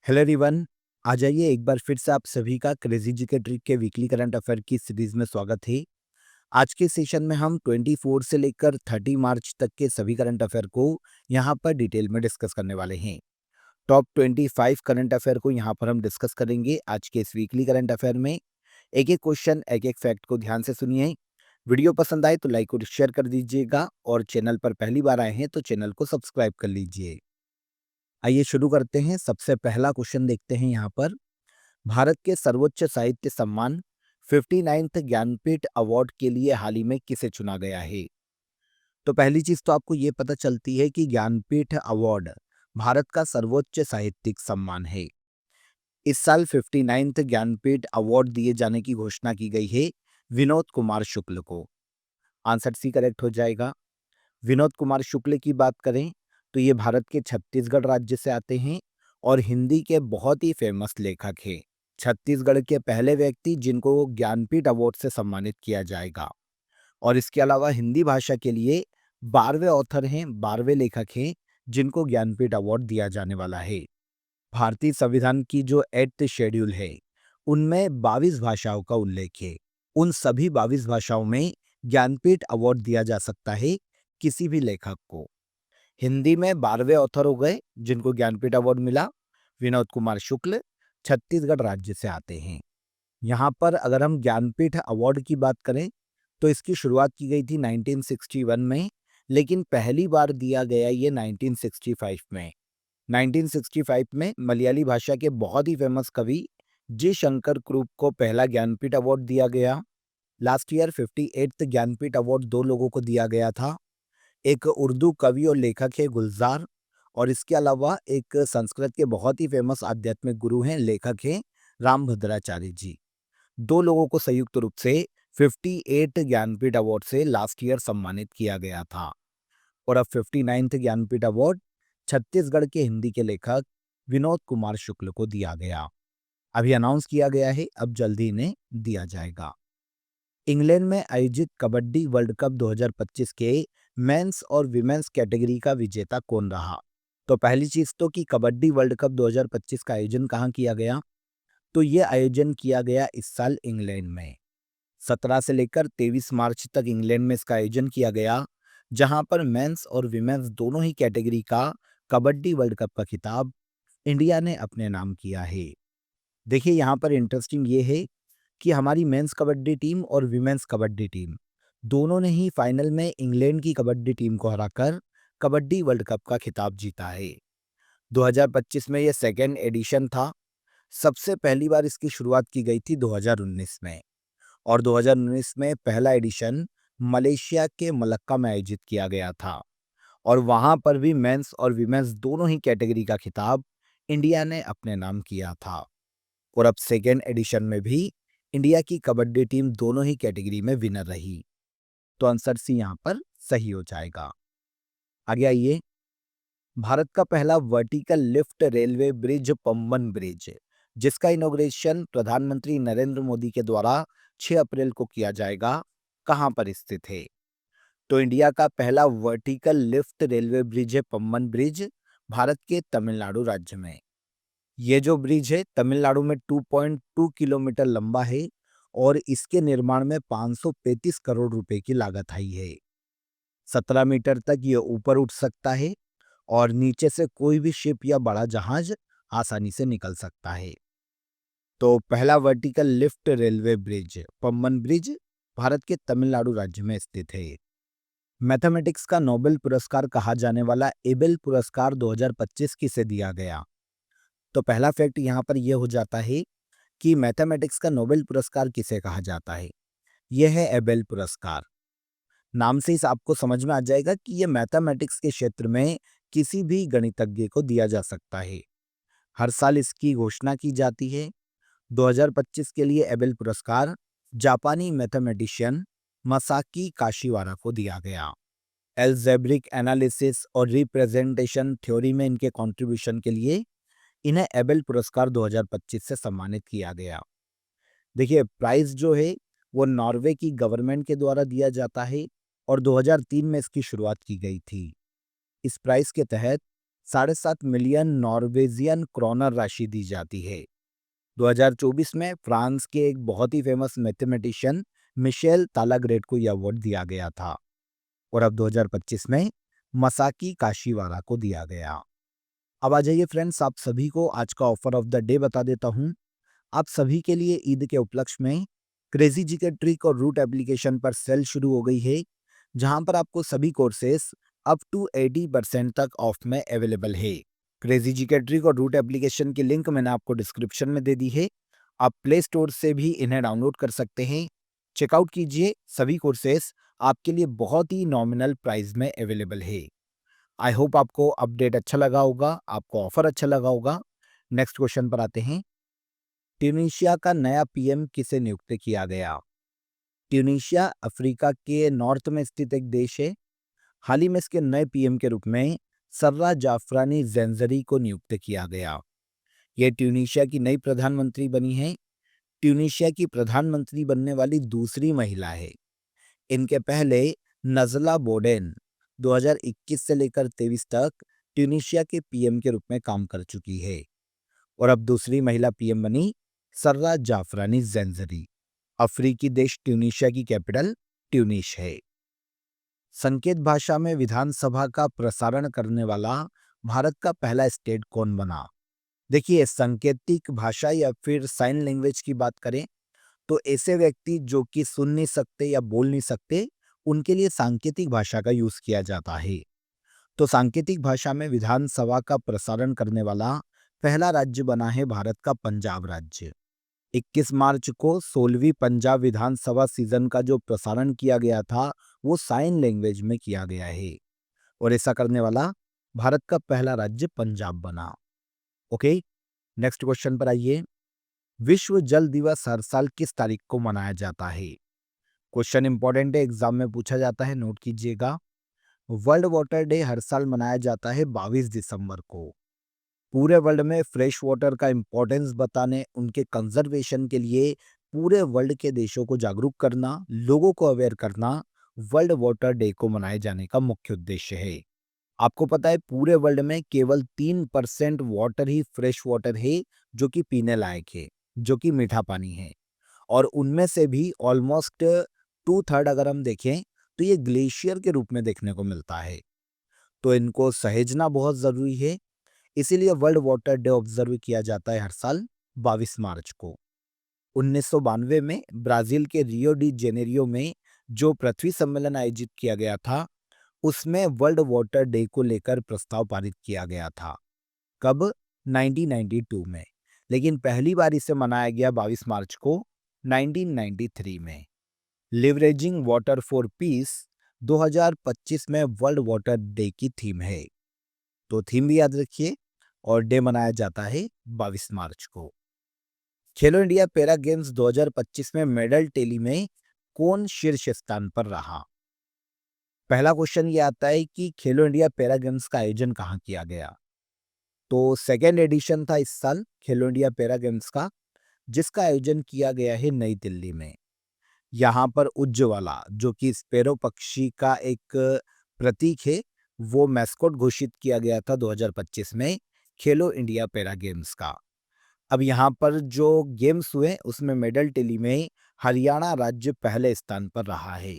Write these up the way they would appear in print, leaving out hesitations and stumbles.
Hello everyone. आ जाइए एक बार फिर से आप सभी का क्रेजी जीके ट्रिक के वीकली करंट अफेयर की सीरीज में स्वागत है। आज के सेशन में हम 24 से लेकर 30 मार्च तक के सभी करंट अफेयर को यहाँ पर डिटेल में डिस्कस करने वाले हैं। टॉप 25 करंट अफेयर को यहाँ पर हम डिस्कस करेंगे आज के इस वीकली करंट अफेयर में। एक एक क्वेश्चन, एक एक फैक्ट को ध्यान से सुनिए। वीडियो पसंद आए तो लाइक और शेयर कर दीजिएगा और चैनल पर पहली बार आए हैं तो चैनल को सब्सक्राइब कर लीजिए। आइए शुरू करते हैं। सबसे पहला क्वेश्चन देखते हैं यहाँ पर। भारत के सर्वोच्च साहित्य सम्मान 59th ज्ञानपीठ अवार्ड के लिए हाल ही में किसे चुना गया है? तो पहली चीज तो आपको ये पता चलती है कि ज्ञानपीठ अवार्ड भारत का सर्वोच्च साहित्यिक सम्मान है। इस साल 59th ज्ञानपीठ अवार्ड दिए जाने की घोषणा की गई है विनोद कुमार शुक्ल को। आंसर सी करेक्ट हो जाएगा। विनोद कुमार शुक्ल की बात करें तो ये भारत के छत्तीसगढ़ राज्य से आते हैं और हिंदी के बहुत ही फेमस लेखक हैं। छत्तीसगढ़ के पहले व्यक्ति जिनको ज्ञानपीठ अवार्ड से सम्मानित किया जाएगा। और इसके अलावा हिंदी भाषा के लिए 12वें ऑथर हैं, 12वें लेखक हैं जिनको ज्ञानपीठ अवार्ड दिया जाने वाला है। भारतीय संविधान की जो 8th शेड्यूल है उनमें 22 भाषाओं का उल्लेख है। उन सभी 22 भाषाओं में ज्ञानपीठ अवार्ड दिया जा सकता है किसी भी लेखक को। हिंदी में 12वें ऑथर हो गए जिनको ज्ञानपीठ अवार्ड मिला, विनोद कुमार शुक्ल, छत्तीसगढ़ राज्य से आते हैं। यहाँ पर अगर हम ज्ञानपीठ अवार्ड की बात करें तो इसकी शुरुआत की गई थी 1961 में, लेकिन पहली बार दिया गया ये 1965 में। 1965 में मलयाली भाषा के बहुत ही फेमस कवि जी शंकर क्रूप को पहला ज्ञानपीठ अवार्ड दिया गया। Last year 58th Jnanpith award 2 लोगों को दिया गया था। एक उर्दू कवि और लेखक है गुलजार, और इसके अलावा एक संस्कृत के बहुत ही फेमस आध्यात्मिक गुरु हैं, लेखक हैं रामभद्राचार्य जी। 2 लोगों को संयुक्त रूप से 58 ज्ञानपीठ अवार्ड से लास्ट ईयर सम्मानित किया गया था। और अब 59th ज्ञानपीठ अवार्ड छत्तीसगढ़ के हिंदी के लेखक विनोद कुमार शुक्ल को दिया गया। अभी अनाउंस किया गया है, अब जल्दी इन्हें दिया जाएगा। इंग्लैंड में आयोजित कबड्डी वर्ल्ड कप 2025 के मेंस और विमेंस कैटेगरी का विजेता कौन रहा? तो पहली चीज तो कि कबड्डी वर्ल्ड कप 2025 का आयोजन कहाँ किया गया? तो ये आयोजन किया गया इस साल इंग्लैंड में। 17 से लेकर 23 मार्च तक इंग्लैंड में इसका आयोजन किया गया, जहां पर मेंस और विमेंस दोनों ही कैटेगरी का कबड्डी वर्ल्ड कप का खिताब इंडिया ने अपने नाम किया है। देखिए यहाँ पर इंटरेस्टिंग ये है कि हमारी मेंस कबड्डी टीम और विमेंस कबड्डी टीम दोनों ने ही फाइनल में इंग्लैंड की कबड्डी टीम को हराकर कबड्डी वर्ल्ड कप का खिताब जीता है। 2025 में यह सेकेंड एडिशन था। सबसे पहली बार इसकी शुरुआत की गई थी 2019 में, और 2019 में पहला एडिशन मलेशिया के मलक्का में आयोजित किया गया था, और वहां पर भी मेंस और विमेंस दोनों ही कैटेगरी का खिताब इंडिया ने अपने नाम किया था। और अब सेकेंड एडिशन में भी इंडिया की कबड्डी टीम दोनों ही कैटेगरी में विनर रही। तो आंसर सी यहाँ पर सही हो जाएगा। आगे आइए। भारत का पहला vertical lift railway bridge Pamban bridge, जिसका इनॉग्रेशन प्रधानमंत्री नरेंद्र मोदी के द्वारा 6 अप्रैल को किया जाएगा, कहां पर स्थित है? तो इंडिया का पहला वर्टिकल लिफ्ट रेलवे ब्रिज है पम्बन ब्रिज, भारत के तमिलनाडु राज्य में। ये जो ब्रिज है तमिलनाडु में 2.2 किलोमीटर लंबा है और इसके निर्माण में 535 करोड़ रुपए की लागत आई है। 17 मीटर तक ये ऊपर उठ सकता है और नीचे से कोई भी शिप या बड़ा जहाज आसानी से निकल सकता है। तो पहला vertical lift railway bridge Pamban bridge Bharat के तमिलनाडु राज्य में स्थित है। मैथमेटिक्स का नोबेल पुरस्कार कहा जाने वाला एबेल पुरस्कार 2025 किसे दिया गया? तो पहला फैक्ट यहाँ पर यह हो जाता है कि मैथमेटिक्स का नोबेल पुरस्कार किसे कहा जाता है। यह है एबेल पुरस्कार। नाम से ही आपको समझ में आ जाएगा कि यह मैथमेटिक्स के क्षेत्र में किसी भी गणितज्ञ को दिया जा सकता है। हर साल इसकी घोषणा की जाती है। 2025 के लिए एबेल पुरस्कार जापानी मैथमेटिशियन मसाकी काशिवारा को दिया गया। एल्जेब्रिक एनालिसिस और रिप्रेजेंटेशन थ्योरी में इनके कंट्रीब्यूशन के लिए इन्हें एबेल पुरस्कार 2025 से सम्मानित किया गया। देखिए प्राइज जो है वो नॉर्वे की गवर्नमेंट के द्वारा दिया जाता है और 2003 में इसकी शुरुआत की गई थी। इस प्राइज के तहत 7.5 मिलियन नॉर्वेजियन क्रोनर राशि दी जाती है। 2024 में फ्रांस के एक बहुत ही फेमस मैथमेटिशियन मिशेल तालाग्रेट को यह अवार्ड दिया गया था और अब 2025 में मसाकी काशीवारा को दिया गया। अब आ जाइए फ्रेंड्स, आप सभी को आज का ऑफर ऑफ द डे बता देता हूं। आप सभी के लिए ईद के उपलक्ष्य में क्रेजी जी के ट्रिक और रूट एप्लीकेशन पर सेल शुरू हो गई है, जहां पर आपको सभी कोर्सेस अप टू 80% तक ऑफ में अवेलेबल है। क्रेजी जी के ट्रिक और रूट एप्लीकेशन की लिंक मैंने आपको डिस्क्रिप्शन में दे दी है। आप प्ले स्टोर से भी इन्हें डाउनलोड कर सकते हैं। चेकआउट कीजिए, सभी कोर्सेस आपके लिए बहुत ही नॉमिनल प्राइस में अवेलेबल है। आई होप आपको अपडेट अच्छा लगा होगा, आपको ऑफर अच्छा लगा होगा। नेक्स्ट क्वेश्चन पर आते हैं। ट्यूनीशिया का नया पीएम किसे नियुक्त किया गया? ट्यूनीशिया अफ्रीका के नॉर्थ में स्थित एक देश है। हाल ही में इसके नए पीएम के रूप में सर्रा जाफरानी ज़ैंज़री को नियुक्त किया गया। यह ट्यूनीशिया की नई प्रधानमंत्री बनी है। ट्यूनीशिया की प्रधानमंत्री बनने वाली दूसरी महिला है। इनके पहले नज़ला बोडेन 2021 से लेकर 23 तक ट्यूनीशिया के पीएम के रूप में काम कर चुकी है और अब दूसरी महिला पीएम बनी सर्रा जाफरानी ज़ैंज़री। अफ्रीकी देश ट्यूनीशिया की कैपिटल ट्यूनिस है। संकेत भाषा में विधानसभा का प्रसारण करने वाला भारत का पहला स्टेट कौन बना? देखिए, सांकेतिक भाषा या फिर साइन लैंग्वेज की बात करें तो ऐसे व्यक्ति जो कि सुन नहीं सकते या बोल नहीं सकते, उनके लिए सांकेतिक भाषा का यूज किया जाता है। तो सांकेतिक भाषा में विधानसभा का प्रसारण करने वाला पहला राज्य बना है भारत का पंजाब राज्य। 21 मार्च को 16वीं पंजाब विधानसभा सीजन का जो प्रसारण किया गया था, वो साइन लैंग्वेज में किया गया है और ऐसा करने वाला भारत का पहला राज्य पंजाब बना। ओके, नेक्स्ट क्वेश्चन पर आइए। विश्व जल दिवस हर साल किस तारीख को मनाया जाता है? क्वेश्चन इंपॉर्टेंट है, एग्जाम में पूछा जाता है, नोट कीजिएगा। वर्ल्ड वाटर डे हर साल मनाया जाता है 22 दिसंबर को। पूरे वर्ल्ड में फ्रेश वाटर का इंपॉर्टेंस बताने, उनके कंजर्वेशन के लिए पूरे वर्ल्ड के देशों को जागरूक करना, लोगों को अवेयर करना, वर्ल्ड वाटर डे को मनाए जाने का मुख्य उद्देश्य है। आपको पता है पूरे वर्ल्ड में केवल 3% वाटर ही फ्रेश वाटर है जो कि पीने लायक है, जो कि मीठा पानी है और उनमें से भी ऑलमोस्ट 2/3 अगर हम देखें तो ये ग्लेशियर के रूप में देखने को मिलता है। तो इनको सहेजना बहुत ज़रूरी है, इसीलिए वर्ल्ड वाटर डे ऑब्जर्व किया जाता है हर साल 22 मार्च को। 1992 में ब्राज़ील के रियो डी जेनेरियो में जो पृथ्वी सम्मेलन आयोजित किया गया था, उसमें वर्ल्ड वाटर डे को लेकर प्रस्ताव पारित किया गया था। कब? 1992 में। लेकिन पहली बार इसे मनाया गया 22 मार्च को 1993 में। लिवरेजिंग वाटर फॉर पीस 2025 में वर्ल्ड वाटर डे की थीम है। तो थीम भी याद रखिए और डे मनाया जाता है 22 मार्च को। खेलो इंडिया पैरा गेम्स 2025 में मेडल टेली में कौन शीर्ष स्थान पर रहा? पहला क्वेश्चन ये आता है कि खेलो इंडिया पैरा गेम्स का आयोजन कहाँ किया गया? तो सेकेंड एडिशन था इस साल खेलो इंडिया पैरा गेम्स का, जिसका आयोजन किया गया है नई दिल्ली में। यहाँ पर उज्ज्वला जो कि स्पैरो पक्षी का एक प्रतीक है, वो मैस्कॉट घोषित किया गया था 2025 में खेलो इंडिया पैरा गेम्स का। अब यहाँ पर जो गेम्स हुए उसमें मेडल टेली में हरियाणा राज्य पहले स्थान पर रहा है।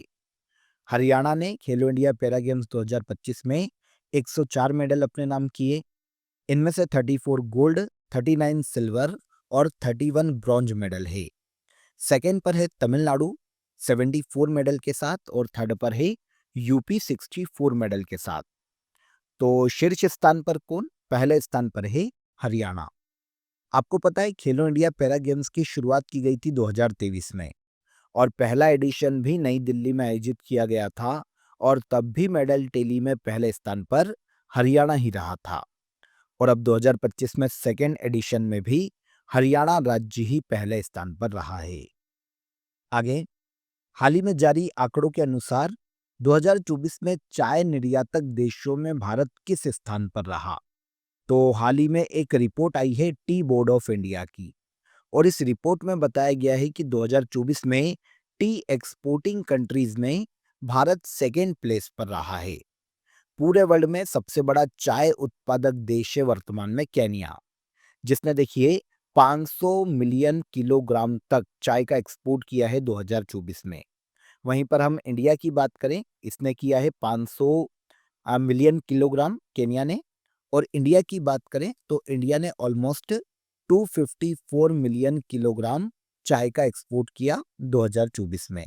हरियाणा ने खेलो इंडिया पैरा गेम्स 2025 में 104 मेडल अपने नाम किए। इनमें से 34 गोल्ड, 39 सिल्वर और 31 ब्रॉन्ज मेडल है। सेकेंड पर है तमिलनाडु 74 मेडल के साथ और थर्ड पर है यूपी 64 मेडल के साथ। तो शीर्ष स्थान पर कौन? पहले स्थान पर है हरियाणा। आपको पता है खेलो इंडिया पैरा गेम्स की शुरुआत की गई थी 2023 में और पहला एडिशन भी नई दिल्ली में आयोजित किया गया था और तब भी मेडल टेली में पहले स्थान पर हरियाणा ही रहा था और अब 2025 में सेकेंड एडिशन में भी हरियाणा राज्य ही पहले स्थान पर रहा है। आगे, हाल ही में जारी आंकड़ों के अनुसार 2024 में चाय निर्यातक देशों में भारत किस स्थान पर रहा? तो हाल ही में एक रिपोर्ट आई है टी बोर्ड ऑफ इंडिया की और इस रिपोर्ट में बताया गया है कि 2024 में टी एक्सपोर्टिंग कंट्रीज में भारत सेकेंड प्लेस पर रहा है। पूरे वर्ल्ड में सबसे बड़ा चाय उत्पादक देश है वर्तमान में केन्या, जिसने देखिए 500 मिलियन किलोग्राम तक चाय का एक्सपोर्ट किया है 2024 में। वहीं पर हम इंडिया की बात करें, इसने किया है 500 मिलियन किलोग्राम केन्या ने। और इंडिया की बात करें तो इंडिया ने ऑलमोस्ट 254 मिलियन किलोग्राम चाय का एक्सपोर्ट किया 2024 में।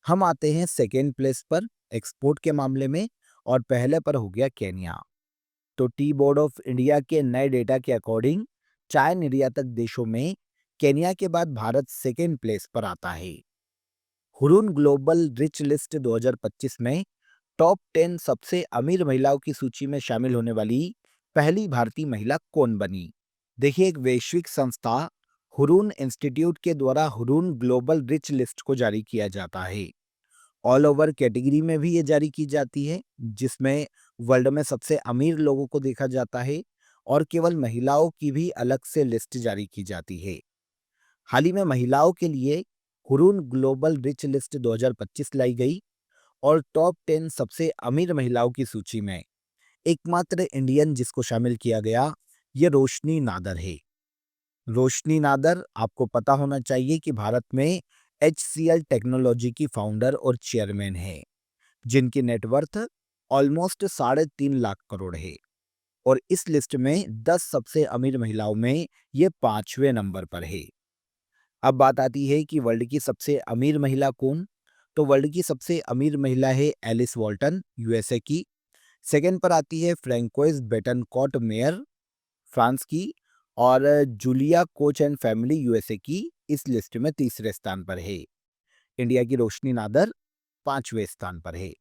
हम आते हैं सेकेंड प्लेस पर एक्सपोर्ट के मामले में, और पहले पर हो गया केन्या। तो टी बोर्ड ऑफ इंडिया के नए डेटा के अकॉर्डिंग चाय निर्यातक देशों में केन्या के बाद भारत सेकेंड प्लेस पर आता है। हुरून ग्लोबल रिच लिस्ट 2025 में टॉप 10 सबसे अमीर महिलाओं की सूची में शामिल होने वाली पहली भारतीय महिला कौन बनी? देखिए, एक वैश्विक संस्था हुरून इंस्टीट्यूट के द्वारा हुरून ग्लोबल रिच लिस्ट को जारी किया जाता है। ऑल ओवर कैटेगरी में भी ये जारी की जाती है, जिसमें वर्ल्ड में सबसे अमीर लोगों को देखा जाता है, और केवल महिलाओं की भी अलग से लिस्ट जारी की जाती है। हाल ही में महिलाओं के लिए हुरून ग्लोबल रिच लिस्ट 2025 लाई गई, और टॉप 10 सबसे अमीर महिलाओं की सूची में एकमात्र इंडियन जिसको शामिल किया गया, ये रोशनी नादर है। रोशनी नादर, आपको पता होना चाहिए कि भारत में HCL टेक्नोलॉजी की फाउंडर और चेयरमैन है, जिनकी नेटवर्थ ऑलमोस्ट 3.5 लाख करोड़ है। और इस लिस्ट में 10 सबसे अमीर महिलाओं में ये 5वें नंबर पर है। अब बात आती है कि वर्ल्ड की सबसे अमीर महिला कौन? तो वर्ल्ड की सबसे अमीर महिला है एलिस वॉल्टन, यूएसए की। सेकंड पर आती है फ्रैंकोइस बेटनकॉट मेयर, फ्रांस की। और Julia coach and family, USA की, इस लिस्ट में तीसरे स्थान पर है। इंडिया की रोशनी नादर 5वें स्थान पर है।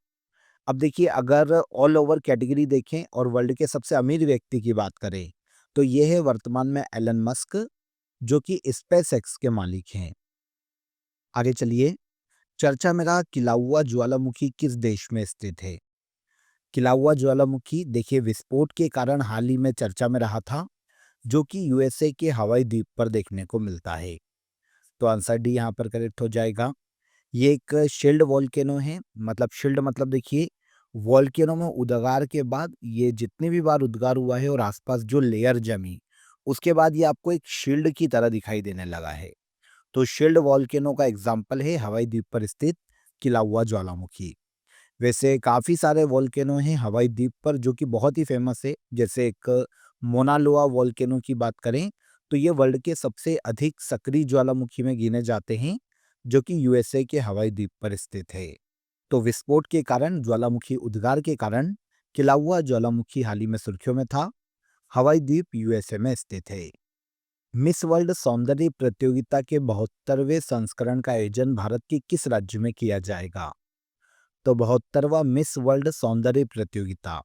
अब देखिए, अगर ऑल ओवर कैटेगरी देखें और वर्ल्ड के सबसे अमीर व्यक्ति की बात करें, तो ये है वर्तमान में एलन मस्क, जो कि स्पेस एक्स के मालिक हैं। आगे चलिए, चर्चा में रहा किलाउआ ज्वालामुखी किस देश में स्थित है? किलाउआ ज्वालामुखी देखिए विस्फोट के कारण हाल ही में चर्चा में रहा था, जो कि यूएसए के हवाई द्वीप पर देखने को मिलता है। तो आंसर डी यहाँ पर करेक्ट हो जाएगा। ये एक शील्ड वॉल्केनो है, मतलब शील्ड मतलब देखिए, वॉल्केनो में उद्गार के बाद ये जितनी भी बार उद्गार हुआ है और आसपास जो लेयर जमी, उसके बाद ये आपको एक शील्ड की तरह दिखाई देने लगा है। तो शील्ड वॉल्केनो का एग्जाम्पल है हवाई द्वीप पर स्थित किलाउआ ज्वालामुखी। वैसे काफ़ी सारे वॉल्केनो हैं हवाई द्वीप पर जो कि बहुत ही फेमस है। जैसे एक मोना लोआ वॉल्केनो की बात करें, तो ये वर्ल्ड के सबसे अधिक सक्रिय ज्वालामुखी में गिने जाते हैं, जो कि यूएसए के हवाई द्वीप पर स्थित है। तो विस्फोट के कारण, ज्वालामुखी उद्गार के कारण किलाउआ ज्वालामुखी हाल ही में सुर्खियों में था। हवाई द्वीप यूएसए में स्थित है। मिस वर्ल्ड सौंदर्य प्रतियोगिता के 72वें संस्करण का आयोजन भारत के किस राज्य में किया जाएगा? तो 72वां मिस वर्ल्ड सौंदर्य प्रतियोगिता,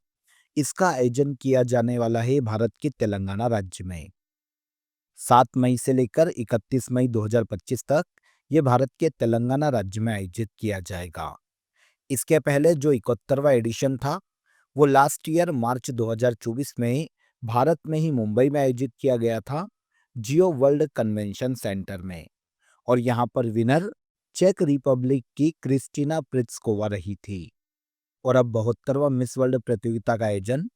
इसका आयोजन किया जाने वाला है भारत के तेलंगाना राज्य में। 7 मई से लेकर 31 मई 2025 तक ये भारत के तेलंगाना राज्य में आयोजित किया जाएगा। इसके पहले जो 71वां एडिशन था, वो लास्ट ईयर मार्च 2024 में भारत में ही मुंबई में आयोजित किया गया था, जियो वर्ल्ड कन्वेंशन सेंटर में। और यहाँ पर विनर चेक रिपब्लिक की क्रिस्टीना प्रित्स्कोवा रही थी। और अब 72वां मिस वर्ल्ड प्रतियोगिता का आयोजन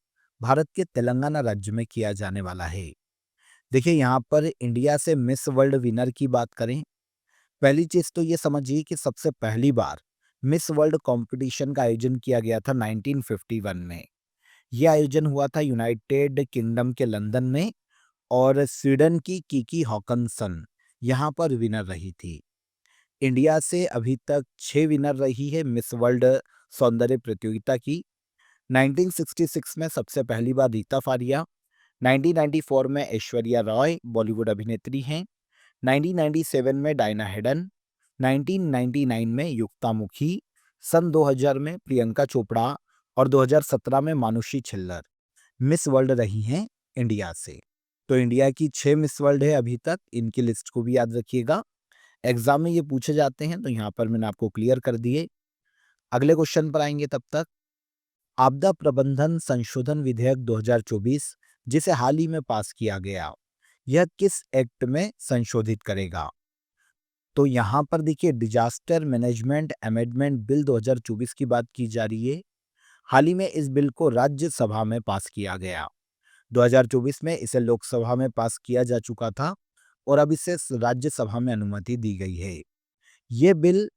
भारत के तेलंगाना राज्य में किया जाने वाला है। देखिए, यहाँ पर इंडिया से मिस वर्ल्ड विनर की बात करें, पहली चीज तो ये समझिए कि सबसे पहली बार मिस वर्ल्ड कंपटीशन का आयोजन किया गया था 1951 में। यह आयोजन हुआ था यूनाइटेड किंगडम के लंदन में, और स्वीडन की किकी हॉकनसन यहाँ पर विनर रही थी। इंडिया से अभी तक 6 विनर रही है मिस वर्ल्ड सौंदर्य प्रतियोगिता की। 1966 में सबसे पहली बार रीता फारिया, 1994 में ऐश्वर्या रॉय बॉलीवुड अभिनेत्री हैं, 1997 में डायना हेडन, 1999 में युक्ता मुखी, सन 2000 में प्रियंका चोपड़ा, और 2017 में मानुषी छिल्लर मिस वर्ल्ड रही हैं इंडिया से। तो इंडिया की 6 मिस वर्ल्ड है अभी तक, इनकी लिस्ट को भी याद रखिएगा। एग्जाम में ये पूछे जाते हैं, तो यहाँ पर मैंने आपको क्लियर कर दिए। अगले क्वेश्चन पर आएंगे, तब तक आपदा प्रबंधन संशोधन विधेयक 2024, जिसे हाल ही में पास किया गया, यह किस एक्ट में संशोधित करेगा? तो यहाँ पर देखिए, डिजास्टर मैनेजमेंट अमेंडमेंट बिल 2024 की बात की जा रही है। हाल ही में इस बिल को राज्यसभा में पास किया गया। 2024 में इसे लोकसभा में पास किया जा चुका था और अब इसे राज्यसभा में अनुमति दी गई है। ये बिल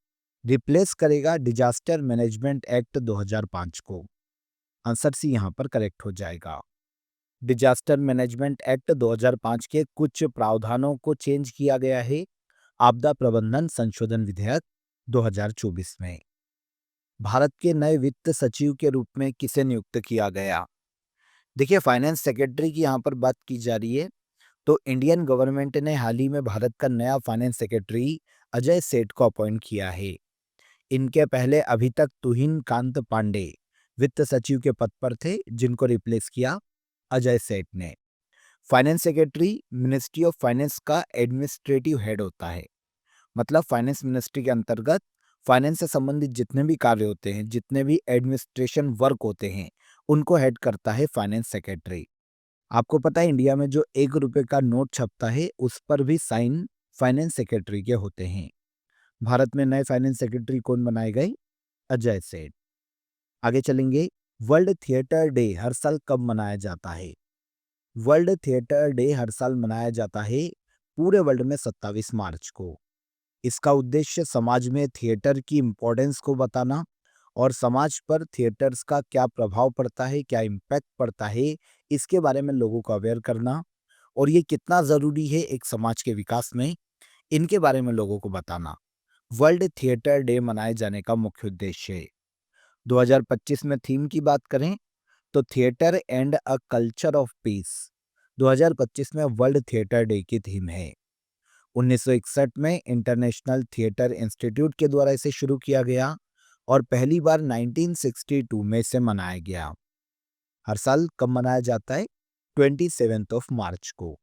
रिप्लेस करेगा डिजास्टर मैनेजमेंट एक्ट 2005 को। आंसर सी यहाँ पर करेक्ट हो जाएगा। डिजास्टर मैनेजमेंट एक्ट 2005 के कुछ प्रावधानों को चेंज किया गया है आपदा प्रबंधन संशोधन विधेयक 2024 में। भारत के नए वित्त सचिव के रूप में किसे नियुक्त किया गया? देखिए, फाइनेंस सेक्रेटरी की यहाँ पर बात की जा रही है, तो इंडियन गवर्नमेंट ने हाल ही में भारत का नया फाइनेंस सेक्रेटरी अजय सेठ को अपॉइंट किया है। इनके पहले अभी तक तुहिन कांत पांडे वित्त सचिव के पद पर थे, जिनको रिप्लेस किया अजय सेठ ने। Finance secretary ministry of finance का एडमिनिस्ट्रेटिव हेड होता है। मतलब फाइनेंस मिनिस्ट्री के अंतर्गत फाइनेंस से संबंधित जितने भी कार्य होते हैं, जितने भी एडमिनिस्ट्रेशन वर्क होते हैं, उनको हेड करता है फाइनेंस सेक्रेटरी। आपको पता है इंडिया में जो 1 रुपए का नोट छपता है, उस पर भी साइन फाइनेंस सेक्रेटरी के होते हैं। भारत में नए फाइनेंस सेक्रेटरी कौन बनाए गए? अजय सेठ। आगे चलेंगे। वर्ल्ड थिएटर डे हर साल कब मनाया जाता है? वर्ल्ड थिएटर डे हर साल मनाया जाता है पूरे वर्ल्ड में 27 मार्च को। इसका उद्देश्य समाज में थिएटर की इम्पोर्टेंस को बताना और समाज पर थिएटर्स का क्या प्रभाव पड़ता है, क्या इम्पैक्ट पड़ता है, इसके बारे में लोगों को अवेयर करना और ये कितना ज़रूरी है एक समाज के विकास में, इनके बारे में लोगों को बताना वर्ल्ड थिएटर डे मनाए जाने का मुख्य उद्देश्य है। 2025 में थीम की बात करें तो theatre and a culture of peace 2025 में वर्ल्ड थिएटर डे की थीम है। 1961 में इंटरनेशनल थिएटर इंस्टीट्यूट के द्वारा इसे शुरू किया गया और पहली बार 1962 में इसे मनाया गया। हर साल कब मनाया जाता है? 27 मार्च को।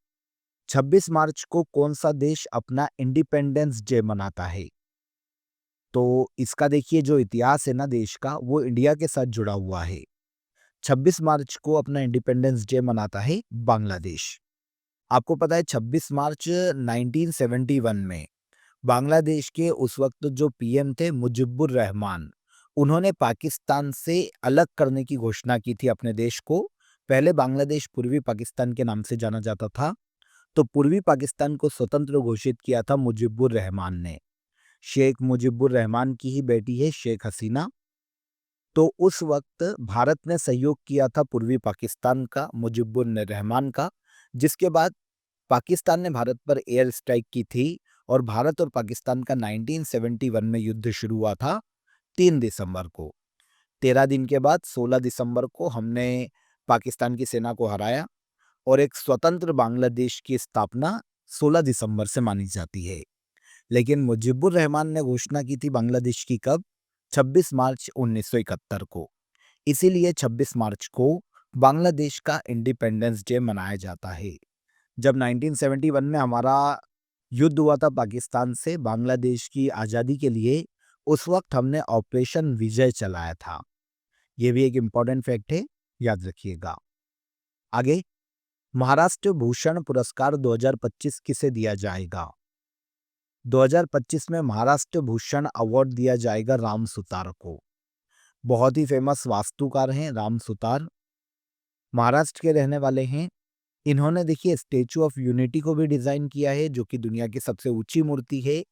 26 मार्च को कौन सा देश अपना इंडिपेंडेंस डे मनाता है? तो इसका देखिए जो इतिहास है ना देश का, वो इंडिया के साथ जुड़ा हुआ है। 26 मार्च को अपना इंडिपेंडेंस डे मनाता है बांग्लादेश। आपको पता है 26 मार्च 1971 में बांग्लादेश के उस वक्त जो पीएम थे मुजिबुर रहमान, उन्होंने पाकिस्तान से अलग करने की घोषणा की थी अपने देश को। पहले बांग्लादेश पूर्वी पाकिस्तान के नाम से जाना जाता था, तो पूर्वी पाकिस्तान को स्वतंत्र घोषित किया था मुजिबुर रहमान ने। शेख मुजिबुर रहमान की ही बेटी है शेख हसीना। तो उस वक्त भारत ने सहयोग किया था पूर्वी पाकिस्तान का, मुजिबुर रहमान का, जिसके बाद पाकिस्तान ने भारत पर एयर स्ट्राइक की थी और भारत और पाकिस्तान का 1971 में युद्ध शुरू हुआ था 3 दिसंबर को। 13 दिन के बाद 16 दिसंबर को हमने पाकिस्तान की सेना को हराया और एक स्वतंत्र बांग्लादेश की स्थापना 16 दिसंबर से मानी जाती है। लेकिन मुजिबुर रहमान ने घोषणा की थी बांग्लादेश की कब? 26 मार्च 1971 को। इसीलिए 26 मार्च को बांग्लादेश का इंडिपेंडेंस डे मनाया जाता है। जब 1971 में हमारा युद्ध हुआ था पाकिस्तान से बांग्लादेश की आज़ादी के लिए, उस वक्त हमने ऑपरेशन विजय चलाया था। ये भी एक इम्पॉर्टेंट फैक्ट है, याद रखिएगा। आगे, महाराष्ट्र भूषण पुरस्कार 2025 किसे दिया जाएगा? 2025 में महाराष्ट्र भूषण अवार्ड दिया जाएगा राम सुतार को। बहुत ही फेमस वास्तुकार हैं राम सुतार, महाराष्ट्र के रहने वाले हैं। इन्होंने देखिए स्टैचू ऑफ यूनिटी को भी डिजाइन किया है, जो कि दुनिया की सबसे ऊंची मूर्ति है।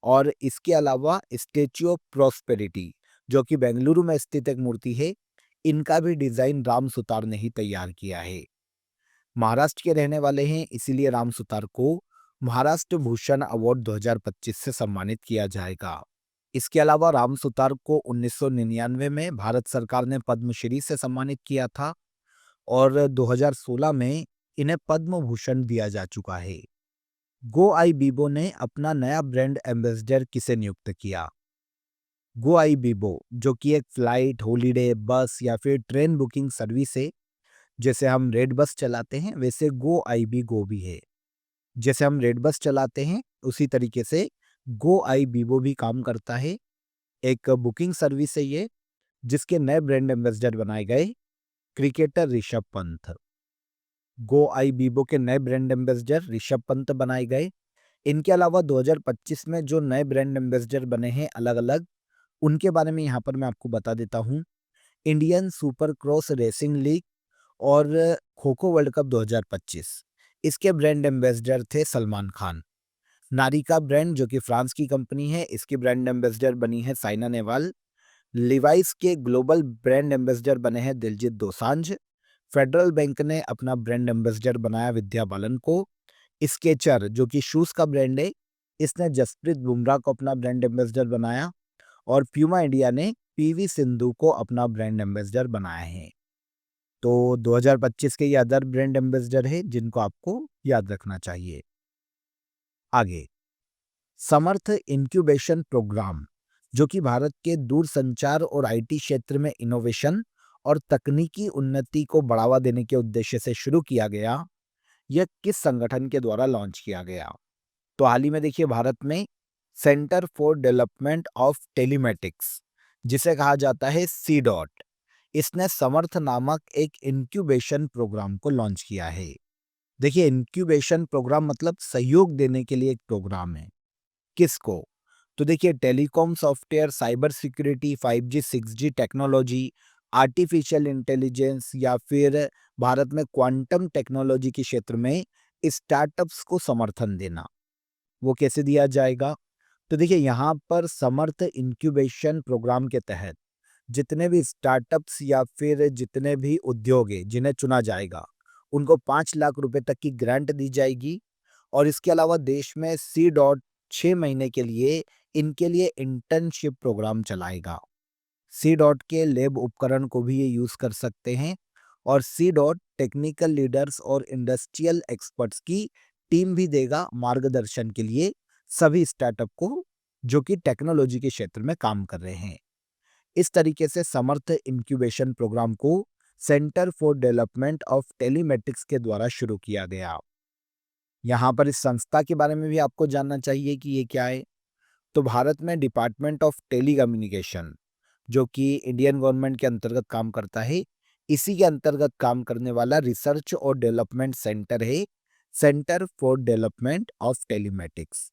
और इसके अलावा स्टैचू ऑफ प्रॉस्पेरिटी, जो कि बेंगलुरु में स्थित एक मूर्ति है, इनका भी डिजाइन राम सुतार ने ही तैयार किया है। महाराष्ट्र के रहने वाले हैं, इसीलिए राम सुतार को महाराष्ट्र भूषण अवार्ड 2025 से सम्मानित किया जाएगा। इसके अलावा राम सुतार को 1999 में भारत सरकार ने पद्मश्री से सम्मानित किया था और 2016 में इन्हें पद्म भूषण दिया जा चुका है। गो आई बीबो ने अपना नया ब्रांड एम्बेसडर किसे नियुक्त किया? गो आई बीबो, जो कि एक फ्लाइट, हॉलीडे, बस या फिर ट्रेन बुकिंग सर्विस है। जैसे हम रेड बस चलाते हैं, वैसे गो आई बी गो भी है। जैसे हम रेड बस चलाते हैं, उसी तरीके से गो आई बीबो भी काम करता है। एक बुकिंग सर्विस है ये, जिसके नए ब्रांड एम्बेसडर बनाए गए क्रिकेटर ऋषभ पंत। गो आई बीबो के नए ब्रांड एम्बेसडर ऋषभ पंत बनाए गए। इनके अलावा 2025 में जो नए ब्रांड एम्बेसडर बने हैं अलग अलग, उनके बारे में यहाँ पर मैं आपको बता देता हूँ। Indian super cross racing league और खो खो वर्ल्ड कप 2025। इसके ब्रांड एम्बेसडर थे सलमान खान। नारिका ब्रांड जो कि फ्रांस की कंपनी है, इसकी ब्रांड एम्बेसडर बनी है साइना नेहवाल। लिवाइस के ग्लोबल ब्रांड एम्बेसडर बने हैं दिलजीत दोसांझ। फेडरल बैंक ने अपना ब्रांड एम्बेसडर बनाया विद्या बालन को। स्केचर जो कि शूज का ब्रांड है, इसने जसप्रीत बुमराह को अपना ब्रांड एम्बेसडर बनाया। और प्यूमा इंडिया ने पीवी सिंधु को अपना ब्रांड एम्बेसडर बनाया है। तो 2025 के ये अदर ब्रांड एम्बेसडर है जिनको आपको याद रखना चाहिए। आगे, समर्थ इंक्यूबेशन प्रोग्राम जो कि भारत के दूरसंचार और आईटी क्षेत्र में इनोवेशन और तकनीकी उन्नति को बढ़ावा देने के उद्देश्य से शुरू किया गया, यह किस संगठन के द्वारा लॉन्च किया गया? तो हाल ही में देखिए भारत में centre for development of telematics, जिसे कहा जाता है सी-डॉट, इसने समर्थ नामक एक इंक्यूबेशन प्रोग्राम को लॉन्च किया है। देखिए इंक्यूबेशन प्रोग्राम मतलब सहयोग देने के लिए एक प्रोग्राम है। किसको? तो देखिए telecom software, cyber security, 5G 6G technology, artificial intelligence या फिर भारत में क्वांटम टेक्नोलॉजी के क्षेत्र में स्टार्टअप्स को समर्थन देना। वो कैसे दिया जाएगा? तो देखिए यहाँ पर समर्थ इंक्यूबेशन प्रोग्राम के तहत जितने भी स्टार्टअप्स या फिर जितने भी उद्योग है जिन्हें चुना जाएगा, उनको 5 लाख रुपए तक की ग्रांट दी जाएगी। और इसके अलावा देश में सी-डॉट 6 महीने के लिए इनके लिए इंटर्नशिप प्रोग्राम चलाएगा। सी-डॉट के लैब उपकरण को भी ये यूज कर सकते हैं। और सी-डॉट टेक्निकल लीडर्स और इंडस्ट्रियल एक्सपर्ट्स की टीम भी देगा मार्गदर्शन के लिए सभी स्टार्टअप को जो कि टेक्नोलॉजी के क्षेत्र में काम कर रहे हैं। इस तरीके से समर्थ इंक्यूबेशन प्रोग्राम को centre for development of telematics के द्वारा शुरू किया गया। यहाँ पर इस संस्था के बारे में भी आपको जानना चाहिए कि ये क्या है। तो भारत में डिपार्टमेंट ऑफ टेलीकम्युनिकेशन जो कि इंडियन गवर्नमेंट के अंतर्गत काम करता है, इसी के अंतर्गत काम करने वाला रिसर्च और डेवलपमेंट सेंटर है centre for development of telematics.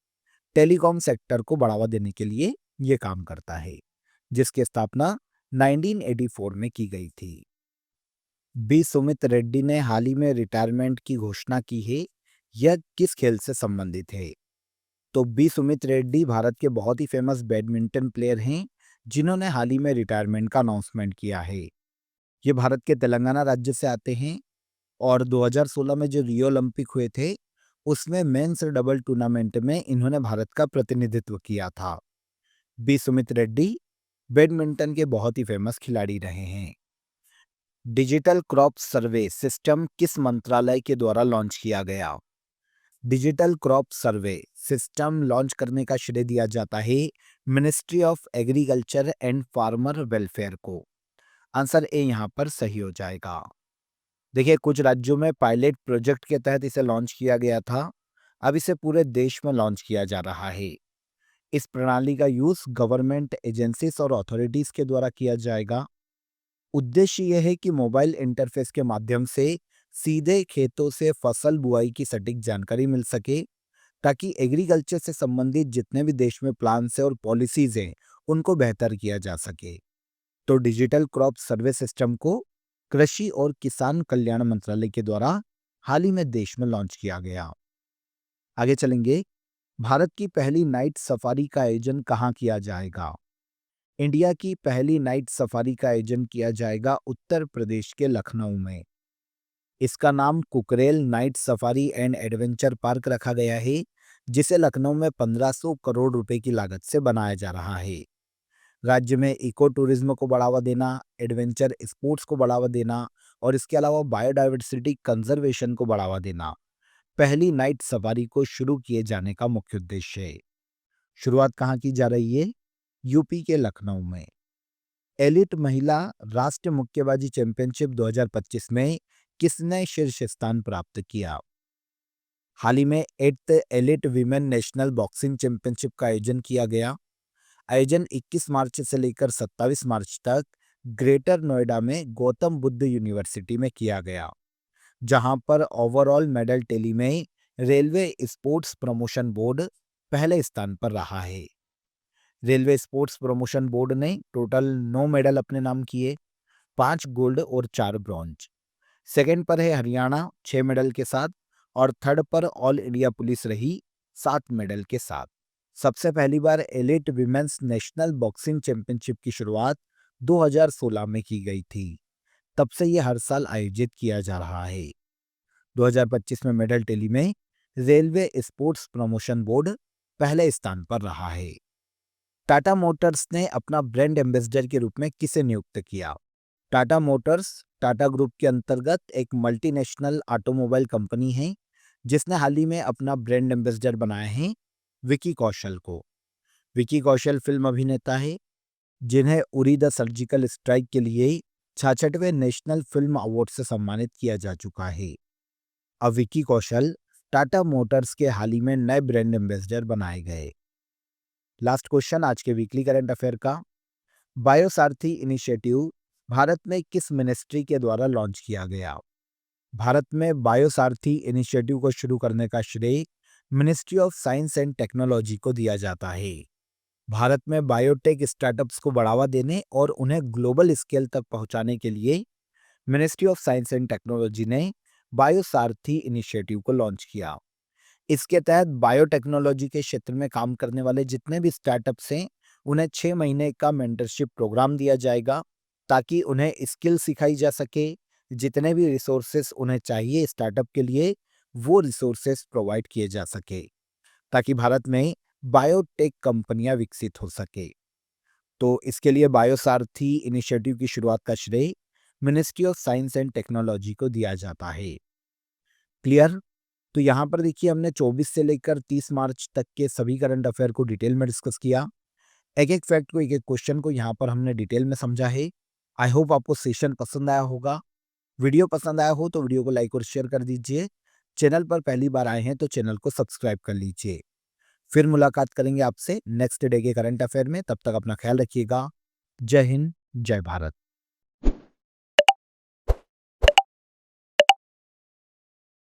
Telecom sector को बढ़ावा देने के लिए ये काम करता है, जिसकी स्थापना 1984 में की गई थी। बी सुमित रेड्डी ने हाल ही में रिटायरमेंट की घोषणा की है। यह किस खेल से संबंधित है? तो बी सुमित रेड्डी भारत के बहुत ही फेमस बैडमिंटन प्लेयर हैं जिन्होंने हाल ही में रिटायरमेंट का अनाउंसमेंट किया है। ये भारत के तेलंगाना राज्य से आते हैं और 2016 में जो रियो ओलंपिक हुए थे उसमें मेंस डबल टूर्नामेंट में इन्होंने भारत का प्रतिनिधित्व किया था। बी सुमित रेड्डी बैडमिंटन के बहुत ही फेमस खिलाड़ी रहे हैं। डिजिटल क्रॉप सर्वे सिस्टम किस मंत्रालय के द्वारा लॉन्च किया गया? Digital crop survey system launch करने का श्रेय दिया जाता है ministry of agriculture and farmer welfare को। आंसर ए यहाँ पर सही हो जाएगा। देखिए कुछ राज्यों में पायलट प्रोजेक्ट के तहत इसे लॉन्च किया गया था, अब इसे पूरे देश में लॉन्च किया जा रहा है। इस प्रणाली का यूज गवर्नमेंट एजेंसीज और अथॉरिटीज के द्वारा किया जाएगा। उद्देश्य यह है कि मोबाइल इंटरफेस के माध्यम से सीधे खेतों से फसल बुआई की सटीक जानकारी मिल सके, ताकि एग्रीकल्चर से संबंधित जितने भी देश में प्लान्स है और पॉलिसीज हैं उनको बेहतर किया जा सके। तो डिजिटल क्रॉप सर्वे सिस्टम को कृषि और किसान कल्याण मंत्रालय के द्वारा हाल ही में देश में लॉन्च किया गया। आगे चलेंगे, भारत की पहली नाइट सफारी का आयोजन कहाँ किया जाएगा? इंडिया की पहली नाइट सफारी का आयोजन किया जाएगा उत्तर प्रदेश के लखनऊ में। इसका नाम Kukrail night safari and adventure park रखा गया है, जिसे लखनऊ में 1500 करोड़ रुपए की लागत से बनाया जा रहा है। राज्य में इको टूरिज्म को बढ़ावा देना, एडवेंचर स्पोर्ट्स को बढ़ावा देना और इसके अलावा बायोडायवर्सिटी कंजर्वेशन को बढ़ावा देना पहली नाइट सफारी को शुरू किए जाने का मुख्य उद्देश्य है। शुरुआत कहाँ की जा रही है? यूपी के लखनऊ में। एलिट महिला राष्ट्रीय मुक्केबाजी चैंपियनशिप 2025 में किसने शीर्ष स्थान प्राप्त किया? हाल ही में 8th elite women national boxing championship का आयोजन किया गया। आयोजन 21 मार्च से लेकर 27 मार्च तक ग्रेटर नोएडा में गौतम बुद्ध यूनिवर्सिटी में किया गया, जहां पर ओवरऑल मेडल टैली में रेलवे स्पोर्ट्स प्रमोशन बोर्ड पहले स्थान पर रहा है। रेलवे स्पोर्ट्स प्रमोशन बोर्ड ने टोटल 9 मेडल अपने नाम किए। 5 गोल्ड और 4 ब्रॉन्ज। सेकंड पर है हरियाणा 6 मेडल के साथ और थर्ड पर ऑल इंडिया पुलिस रही 7 मेडल के साथ। सबसे पहली बार elite women's national boxing championship की शुरुआत 2016 में की गई थी। तब से ये हर साल आयोजित किया जा रहा है। 2025 में मेडल टैली में रेलवे स्पोर्ट्स प्रमोशन बोर्ड पहले स्थान पर रहा है। टाटा मोटर्स ने अपना ब्रांड एम्बेसडर के रूप में किसे नियुक्त किया? टाटा मोटर्स टाटा ग्रुप के अंतर्गत एक मल्टीनेशनल ऑटोमोबाइल कंपनी है जिसने हाल ही में अपना ब्रांड एम्बेसडर बनाया है विकी कौशल को। विकी कौशल फिल्म अभिनेता है जिन्हें उरी द सर्जिकल स्ट्राइक के लिए 66वें नेशनल फिल्म अवार्ड से सम्मानित किया जा चुका है। अब विकी कौशल टाटा मोटर्स के हाल ही में नए ब्रांड एम्बेसडर बनाए गए। लास्ट क्वेश्चन आज के वीकली करंट अफेयर का, बायोसारथी इनिशिएटिव भारत में किस मिनिस्ट्री के द्वारा लॉन्च किया गया? भारत में बायोसारथी इनिशिएटिव को शुरू करने का श्रेय ministry of science and technology को दिया जाता है। भारत में बायोटेक स्टार्टअप्स को बढ़ावा देने और उन्हें ग्लोबल स्केल तक पहुंचाने के लिए ministry of science and technology ने बायोसारथी इनिशिएटिव को लॉन्च किया। इसके तहत बायोटेक्नोलॉजी के क्षेत्र में काम करने वाले जितने भी स्टार्टअप्स हैं उन्हें 6 महीने का मेंटरशिप प्रोग्राम दिया जाएगा ताकि उन्हें स्किल सिखाई जा सके। जितने भी रिसोर्सेस उन्हें चाहिए स्टार्टअप के लिए वो रिसोर्सेस प्रोवाइड किए जा सके ताकि भारत में बायोटेक कंपनियां विकसित हो सके। तो इसके लिए बायोसारथी इनिशिएटिव की शुरुआत का श्रेय ministry of science and technology को दिया जाता है। क्लियर? तो यहाँ पर देखिए हमने 24 से लेकर 30 मार्च तक के सभी करंट अफेयर को डिटेल में डिस्कस किया। एक एक फैक्ट को, एक एक क्वेश्चन को यहाँ पर हमने डिटेल में समझा है। आई होप आपको सेशन पसंद आया होगा। वीडियो पसंद आया हो तो वीडियो को लाइक और शेयर कर दीजिए। चैनल पर पहली बार आए हैं तो चैनल को सब्सक्राइब कर लीजिए। फिर मुलाकात करेंगे आपसे नेक्स्ट डे के करंट अफेयर में। तब तक अपना ख्याल रखिएगा। जय हिंद, जय भारत।